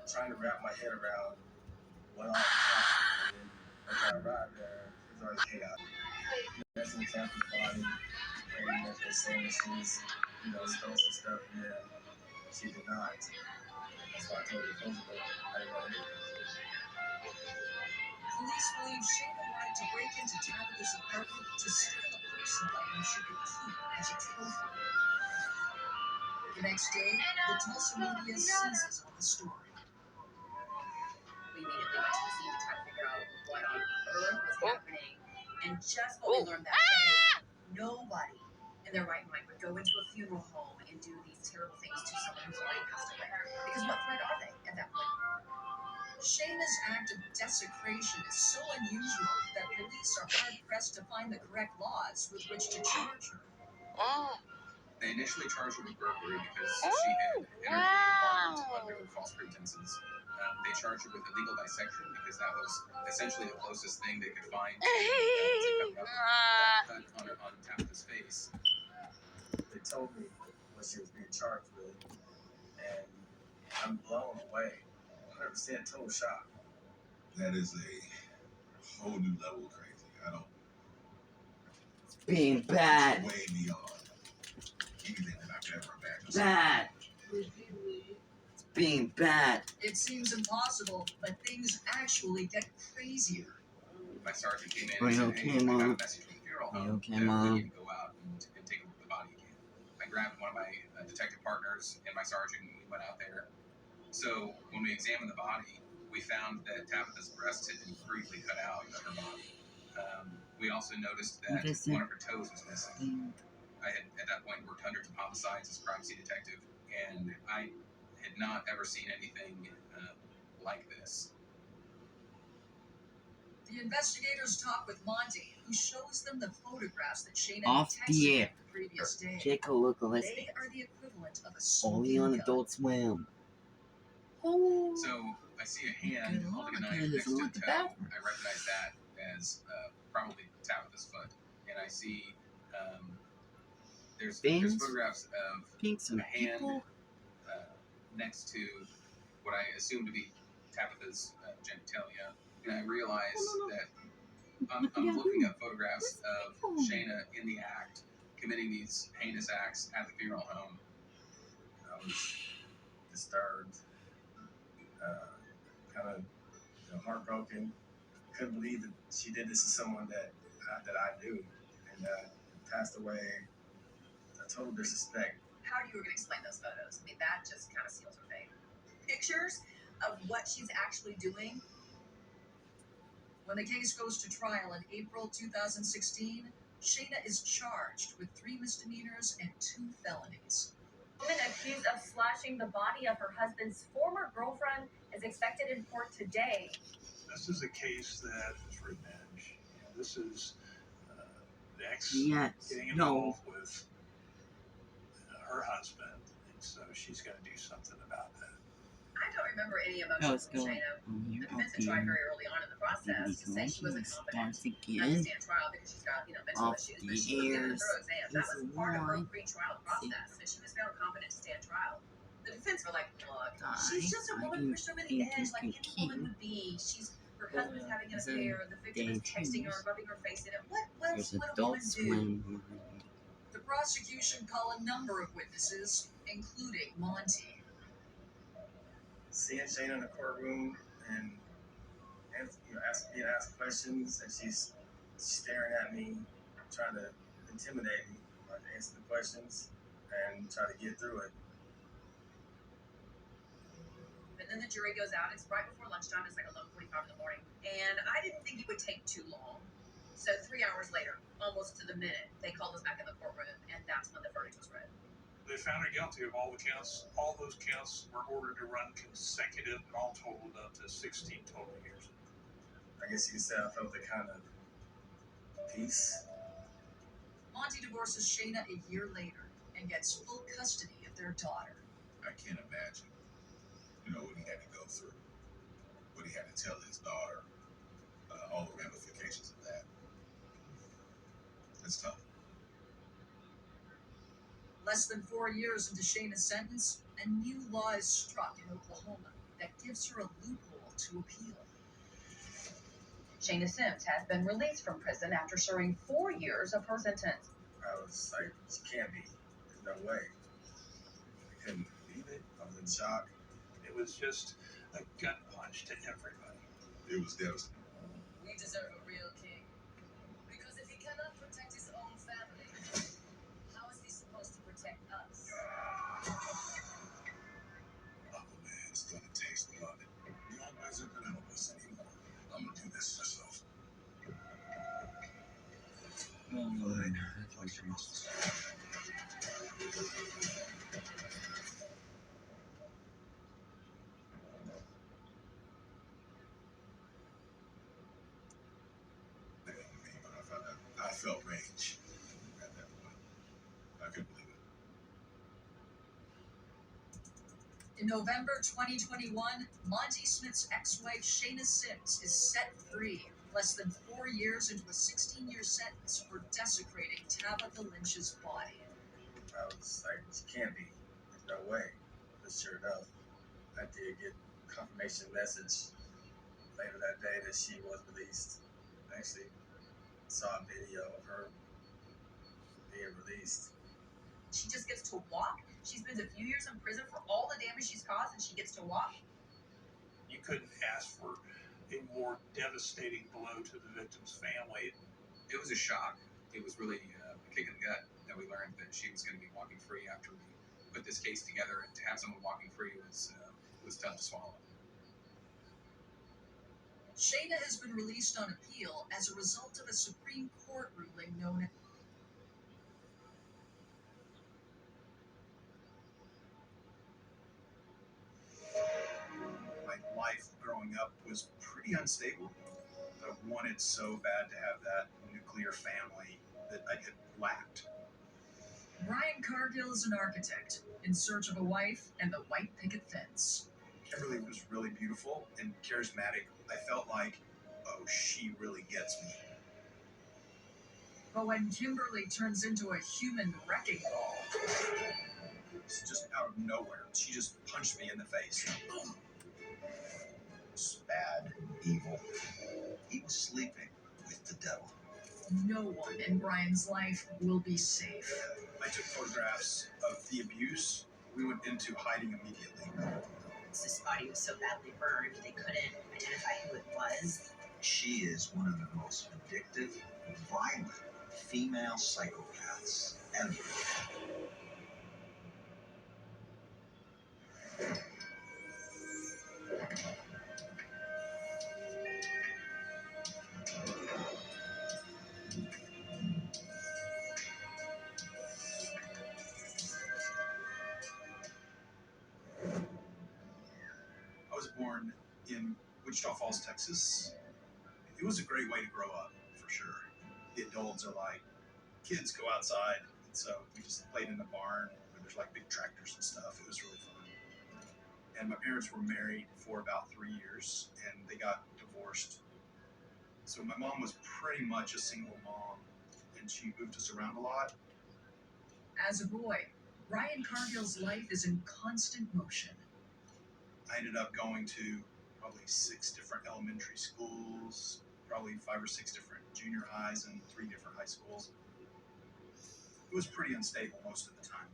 trying to wrap my head around what all happened. And then as I arrived there, it was already chaos. That's in Tampa's body, and that they're saying that she's, stole some stuff. Yeah, she did not. That's why I told her to close the door. I didn't know anything. Police believe Shayna wanted to break into Tabitha's apartment to steal a personal item she could keep as a trophy. The next day, the Tulsa media seizes on the story. We immediately went to the scene to try to figure out what on earth was happening. And just what we learned that day, nobody in their right mind would go into a funeral home and do these terrible things to someone who's already passed away. Because what threat are they at that point? Shayna's act of desecration is so unusual that police are hard-pressed to find the correct laws with which to charge her. They initially charged her with burglary because she had entered the apartment under false pretenses. They charged her with illegal dissection because that was essentially the closest thing they could find to covering up that cut on Tabitha's face. They told me what she was being charged with, and I'm blown away. 100% total shock. That is a whole new level of crazy. I don't. It's being bad. Way beyond anything that I could ever imagine. Bad. It's being bad. It seems impossible, but things actually get crazier. My sergeant came in and said, "Hey, I got a message from the funeral home that we need to go out and take a look at the body again." I grabbed one of my detective partners and my sergeant, and we went out there. So when we examined the body, we found that Tabitha's breasts had been briefly cut out of her body. We also noticed that one of her toes was missing. I had, at that point, worked hundreds of homicides as a crime scene detective, and I had not ever seen anything like this. The investigators talk with Monty, who shows them the photographs that Shayna off the air. The previous day. Take a look. Let's they are the equivalent of a only on Adult Swim. Oh. So I see a hand holding a knife next to the toe. I recognize that as probably Tabitha's foot, and I see there's photographs of a hand next to what I assume to be Tabitha's genitalia, and I realize that I'm looking at photographs of Shayna in the act, committing these heinous acts at the funeral home. I was disturbed, kind of heartbroken. Couldn't believe that she did this to someone that I knew, and passed away. A total disrespect. How are you going to explain those photos? I mean, that just kind of seals her fate. Pictures of what she's actually doing. When the case goes to trial in April 2016, Shayna is charged with 3 misdemeanors and 2 felonies. A woman accused of slashing the body of her husband's former girlfriend is expected in court today. This is a case that is revenge. This is the ex getting involved with her husband, and so she's going to do something about that. I don't remember any emotion from Shayna. The defense had tried very early on in the process to say she wasn't competent not to stand trial because she's got, mental issues, but she was given a thorough exam. That was part of her pre-trial process, and she was found competent to stand trial. The defense were like, look, she's just a woman pushed over the edge like any woman would be. Her husband's having an affair, the victim is texting her, rubbing her face in it. What else would a woman do? The prosecution call a number of witnesses, including Monty. Seeing Shayna in the courtroom and being asked questions, and she's staring at me, trying to intimidate me, like answer the questions and try to get through it. And then the jury goes out. It's right before lunchtime. It's like 11:45 in the morning, and I didn't think it would take too long. So 3 hours later, almost to the minute, they called us back in the courtroom, and that's when the verdict was read. They found her guilty of all the counts. All those counts were ordered to run consecutive, and all totaled up to 16 total years. I guess you could say I felt a kind of peace. Monty divorces Shayna a year later and gets full custody of their daughter. I can't imagine, what he had to go through, what he had to tell his daughter, all the ramifications of that. It's tough. Less than 4 years into Shayna's sentence, a new law is struck in Oklahoma that gives her a loophole to appeal. Shayna Sims has been released from prison after serving 4 years of her sentence. I was like, she can't be. There's no way. I couldn't believe it. I was in shock. It was just a gut punch to everybody. It was devastating. We deserve a real king. Because if he cannot protect his own family, how is he supposed to protect us? Aquaman's gonna taste blood. No wizard can help us anymore. I'm gonna do this myself. Fine. Like your muscles. I felt rage at that point. I couldn't believe it. In November 2021, Monty Smith's ex-wife Shayna Sims is set free, less than 4 years into a 16-year sentence for desecrating Tabitha Lynch's body. I was like, she can't be. There's no way. But sure enough, I did get confirmation message later that day that she was released. I actually saw a video of her being released. She just gets to walk? She spends a few years in prison for all the damage she's caused and she gets to walk? You couldn't ask for a more devastating blow to the victim's family. It was a shock. It was really a kick in the gut that we learned that she was going to be walking free after we put this case together, and to have someone walking free was tough to swallow. Shayna has been released on appeal as a result of a Supreme Court ruling known as My life growing up was pretty unstable. I wanted so bad to have that nuclear family that I had lacked. Brian Cargill is an architect in search of a wife and the white picket fence. Kimberly was really beautiful and charismatic. I felt like, oh, she really gets me. But when Kimberly turns into a human wrecking ball, It's just out of nowhere. She just punched me in the face. It's bad, evil. He was sleeping with the devil. no one in Brian's life will be safe. I took photographs of the abuse. We went into hiding immediately. This body was so badly burned, they couldn't identify who it was. She is one of the most vindictive, violent female psychopaths ever. I was born in Wichita Falls, Texas. It was a great way to grow up, for sure. The adults are like, kids go outside, and so we just played in the barn where there's like big tractors and stuff. It was really fun. And my parents were married for about 3 years, and they got divorced. So my mom was pretty much a single mom, and she moved us around a lot. As a boy, Brian Cargill's life is in constant motion. I ended up going to probably 6 different elementary schools, probably 5 or 6 different junior highs, and 3 different high schools. It was pretty unstable most of the time.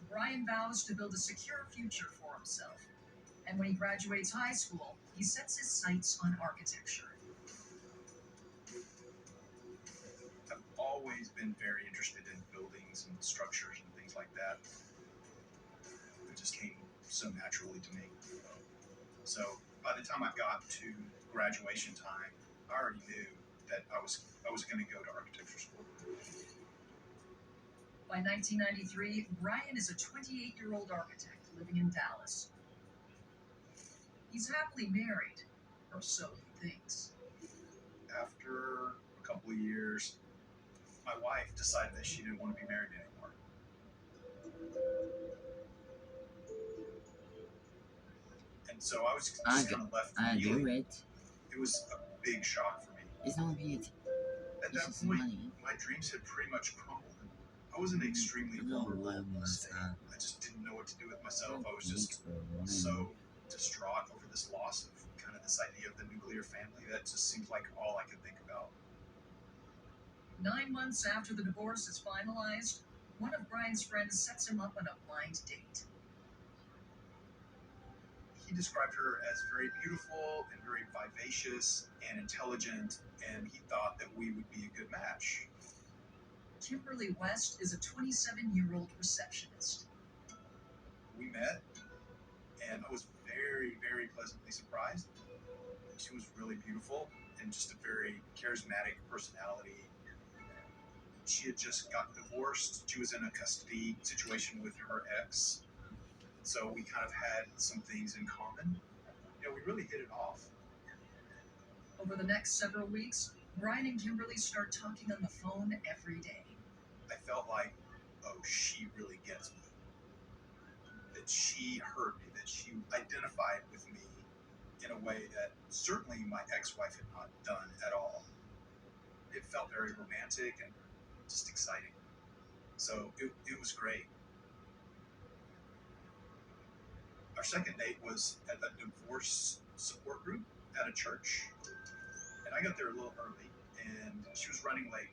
Brian vows to build a secure future for himself. And when he graduates high school, he sets his sights on architecture. I've always been very interested in buildings and structures and things like that. It just came so naturally to me. So by the time I got to graduation time, I already knew that I was going to go to architecture school. By 1993, Brian is a 28-year-old architect living in Dallas. He's happily married, or so he thinks. After a couple of years, my wife decided that she didn't want to be married anymore. And so I was just kind of left I do feeling. it. It was a big shock for me. It's not it. At This that is point, money. my dreams had pretty much crumbled. I was in an extremely No, vulnerable I was state. I just didn't know what to do with myself. I was just for one. so distraught over this loss of kind of this idea of the nuclear family. That just seems like all I could think about. 9 months after the divorce is finalized, one of Brian's friends sets him up on a blind date. He described her as very beautiful and very vivacious and intelligent, and he thought that we would be a good match. Kimberly West is a 27-year-old receptionist. We met, and I was very, very pleasantly surprised. She was really beautiful and just a very charismatic personality. She had just gotten divorced. She was in a custody situation with her ex. So we kind of had some things in common. You know, we really hit it off. Over the next several weeks, Brian and Kimberly start talking on the phone every day. I felt like, oh, she really gets me. That she heard me, that she identified with me in a way that certainly my ex-wife had not done at all. It felt very romantic and just exciting. So it was great. Our second date was at a divorce support group at a church. And I got there a little early, and she was running late.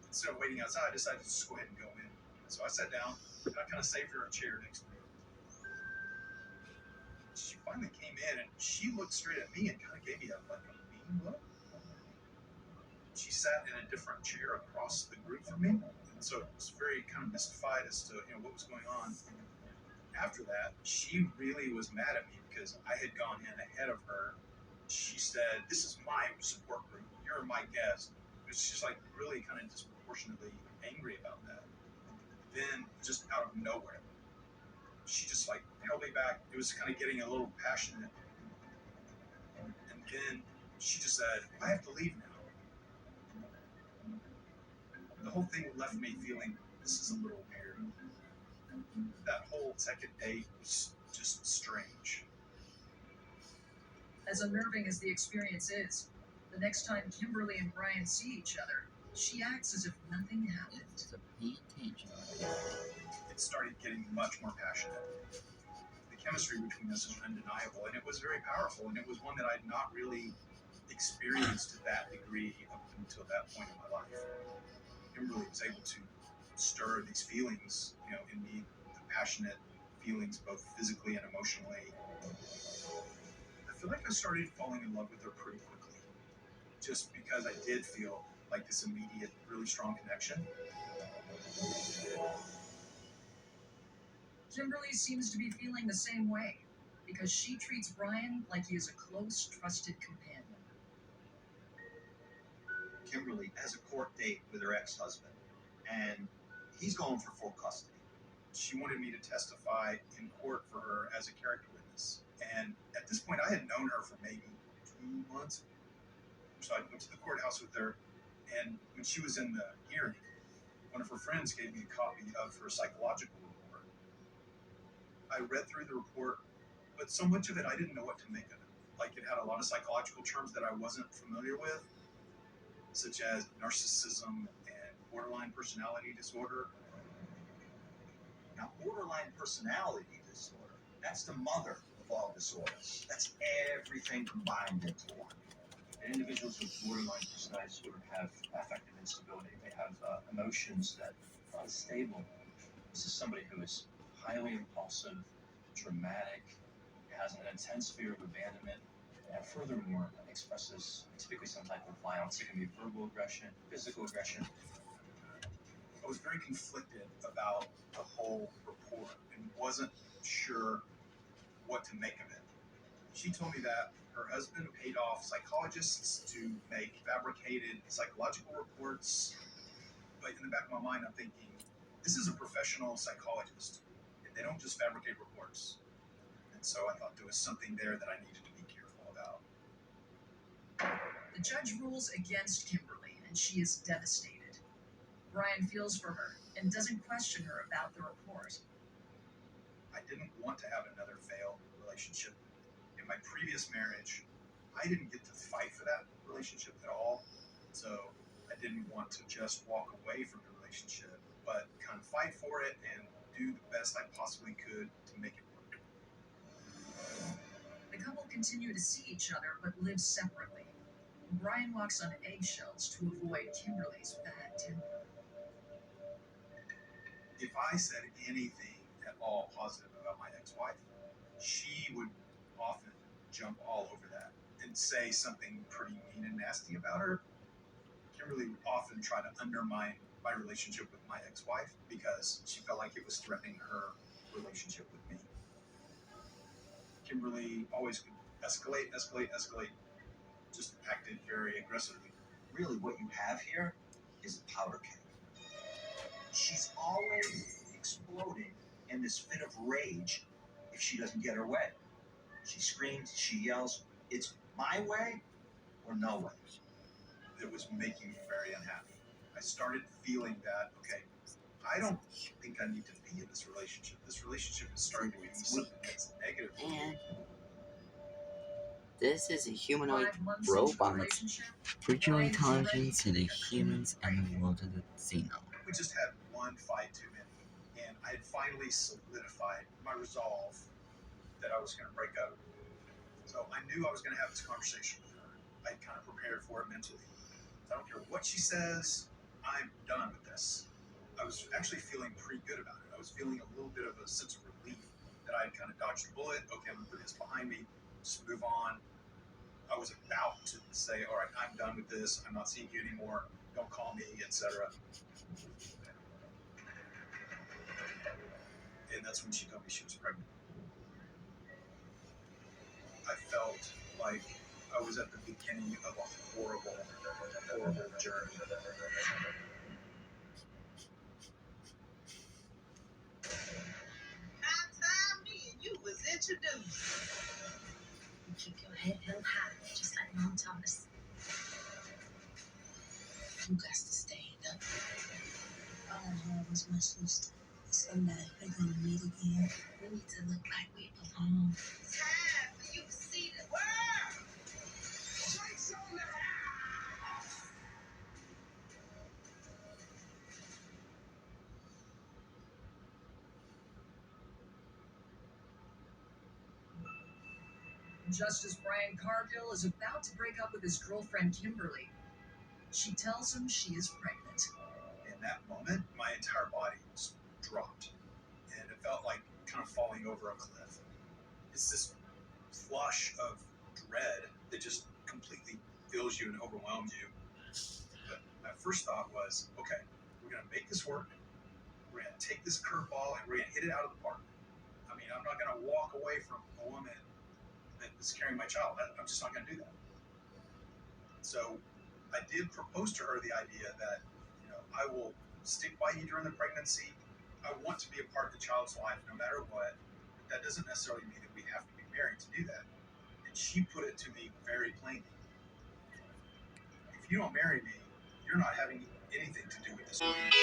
Instead of waiting outside, I decided to just go ahead and go in. So I sat down, and I kind of saved her a chair next to me. She finally came in, and she looked straight at me and kind of gave me a mean look. She sat in a different chair across the group from me, and so I was very kind of mystified as to what was going on. After that, she really was mad at me because I had gone in ahead of her. She said, "This is my support group. You're my guest." It was just like really kind of disproportionately angry about that. Then, just out of nowhere, she just like held me back. It was kind of getting a little passionate. And then she just said, "I have to leave now." The whole thing left me feeling this is a little weird. That whole second date was just strange. As unnerving as the experience is, the next time Kimberly and Brian see each other, she acts as if nothing happened. So pay attention. It started getting much more passionate. The chemistry between us was undeniable, and it was very powerful, and it was one that I'd not really experienced to that degree up until that point in my life. Kimberly was able to stir these feelings, in me, the passionate feelings, both physically and emotionally. I feel like I started falling in love with her pretty quickly, just because I did feel like this immediate, really strong connection. Kimberly seems to be feeling the same way, because she treats Brian like he is a close, trusted companion. Kimberly has a court date with her ex-husband, and he's going for full custody. She wanted me to testify in court for her as a character witness. And at this point, I had known her for maybe 2 months. So I went to the courthouse with her, and when she was in the hearing, one of her friends gave me a copy of her psychological report. I read through the report, but so much of it I didn't know what to make of it. Like, it had a lot of psychological terms that I wasn't familiar with, such as narcissism and borderline personality disorder. Now, borderline personality disorder, that's the mother of all disorders. That's everything combined into one. And individuals with borderline personality disorder have affective instability. They have emotions that are unstable. This is somebody who is highly impulsive, dramatic, has an intense fear of abandonment, and furthermore expresses typically some type of violence. It can be verbal aggression, physical aggression. I was very conflicted about the whole report and wasn't sure what to make of it. She told me that her husband paid off psychologists to make fabricated psychological reports. But in the back of my mind, I'm thinking, this is a professional psychologist, and they don't just fabricate reports. And so I thought there was something there that I needed to be careful about. The judge rules against Kimberly, and she is devastated. Brian feels for her and doesn't question her about the report. I didn't want to have another failed relationship. In my previous marriage, I didn't get to fight for that relationship at all. So I didn't want to just walk away from the relationship, but kind of fight for it and do the best I possibly could to make it work. The The couple continue to see each other but live separately. Brian walks on eggshells to avoid Kimberly's bad temper. If I said anything at all positive about my ex-wife, she would often jump all over that and say something pretty mean and nasty about her. Kimberly would often try to undermine my relationship with my ex-wife because she felt like it was threatening her relationship with me. Kimberly always would escalate, just acted very aggressively. Really, what you have here is a powder keg. She's always exploding in this fit of rage if she doesn't get her way. She screams, she yells, it's my way or no way. It was making me very unhappy. I started feeling that, okay, I don't think I need to be in this relationship. This relationship is starting to be something that's negative. And this is a humanoid robot, virtual intelligence in the humans and the world of the Xeno. We just had one fight too many, and I had finally solidified my resolve that I was going to break up. So I knew I was going to have this conversation with her. I kind of prepared for it mentally. I don't care what she says, I'm done with this. I was actually feeling pretty good about it. I was feeling a little bit of a sense of relief that I had kind of dodged a bullet. Okay, I'm going to put this behind me, just move on. I was about to say, all right, I'm done with this. I'm not seeing you anymore. Don't call me, etc. And that's when she told me she was pregnant. I felt like I was at the beginning of a horrible, horrible journey. High time me and you was introduced. You keep your head held high, just like Mom taught us. You got to stand up. All I had was my sister. Someday we're gonna meet again. We need to look like we belong. Time for you to see the world. Drinks on the house. Just as Brian Cargill is about to break up with his girlfriend Kimberly, she tells him she is pregnant. In that moment, my entire body just dropped, and it felt like kind of falling over a cliff. It's this flush of dread that just completely fills you and overwhelms you. But my first thought was, okay, we're going to make this work. We're going to take this curveball and we're going to hit it out of the park. I mean, I'm not going to walk away from a woman that is carrying my child. I'm just not going to do that. So I did propose to her the idea that, I will stick by you during the pregnancy. I want to be a part of the child's life no matter what. But that doesn't necessarily mean that we have to be married to do that. And she put it to me very plainly. If you don't marry me, you're not having anything to do with this organization.